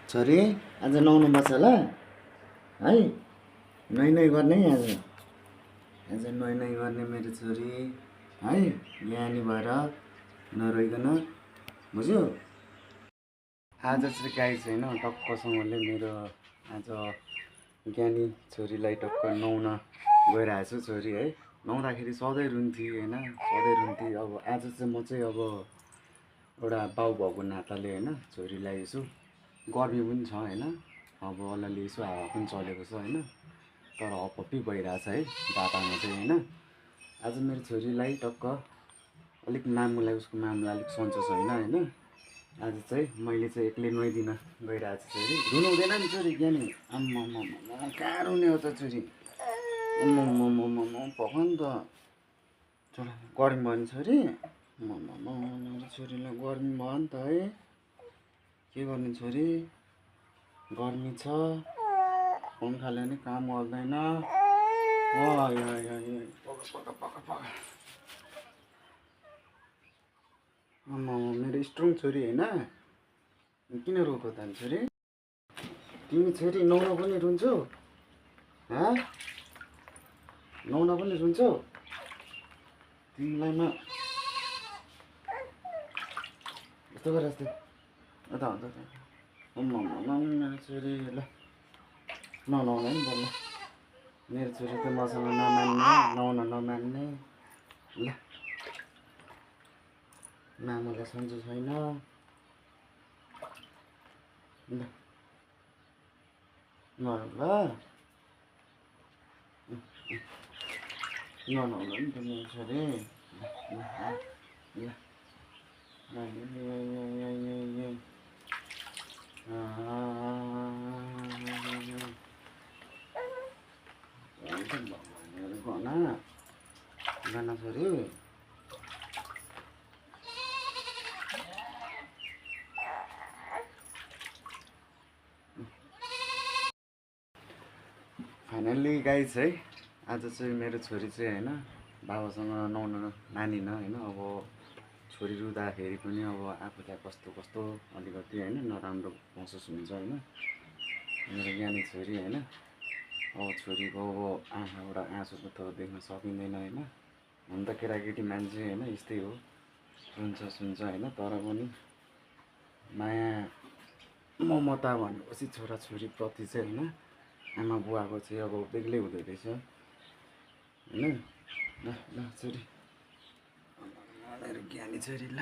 छोरी आज नुहाउनु पर्छ ल है। नुहाइ नुहाइ गर्ने आज नुहाइ नुहाइ गर्ने मेरो छोरी है। ज्ञानी भएर नरोइकन बुझ्यो। आज चाहिँ गाई छैन, टक्कसँगले मेरो आज ज्ञानी छोरीलाई टक्क नुहाउन गइरहेको छु। छोरी है नुहाउँदाखेरि सधैँ रुन्थी होइन, सधैँ रुन्थी। अब आज चाहिँ म चाहिँ अब एउटा बाउ भएको नाताले होइन छोरीलाई यसो, गर्मी पनि छ होइन, अब अलिअलि यसो हावा पनि चलेको छ होइन, तर हपहप्पी भइरहेछ है बाटामा चाहिँ होइन। आज मेरो छोरीलाई टक्क अलिक मामुलाई, उसको मामुलाई अलिक सन्चो छैन होइन। आज चाहिँ मैले चाहिँ एक्लै नुहाइदिन गइरहेको छु। छोरी रुनु हुँदैन नि छोरी, ज्ञानी आम्मामा कहाँ रुने हो त छोरी, आम्मामा भगवान नि त। चल गर्मी भयो नि छोरी, आम्मामा मेरो छोरीलाई गर्मी भयो नि त है। के गर्ने छोरी, गर्मी छ, पङ्खाले नि काम गर्दैन। आम्मामा मेरो स्ट्रङ छोरी होइन, किन रोको त छोरी? तिमी छोरी नुहाउन पनि रुन्छौ, नुहाउन पनि रुन्छौ तिमीलाई म यस्तो गरेर यस्तो यता हुन्छ त। आम्मामा मेरो छोरी ल ननुहाउनु है ल। मेरो छोरी त मसँग नमान्ने, नुहाउन नमान्ने ल। मामुलाई सन्चो छैन ल, नुहाउनु ल, नुहाउनु नि त मेरो छोरी ल। गाना छोरी फाइनल्ली गाइज है, आज चाहिँ मेरो छोरी चाहिँ होइन बाबासँग नुहाउन मानिन होइन। अब छोरी रुँदाखेरि पनि अब आफूलाई कस्तो कस्तो अलिकति होइन नराम्रो महसुस हुन्छ होइन। मेरो ज्ञानी छोरी होइन, अब छोरीको अब आँखाबाट आँसु त देख्न सकिँदैन होइन। हुन त केटाकेटी मान्छे होइन यस्तै हो, सुन्छ होइन, तर पनि माया ममता भनेपछि छोराछोरीप्रति चाहिँ होइन आमा बुवाको चाहिँ अब बेग्लै हुँदो रहेछ होइन। ल ल छोरी, मेरो ज्ञानी छोरी ल।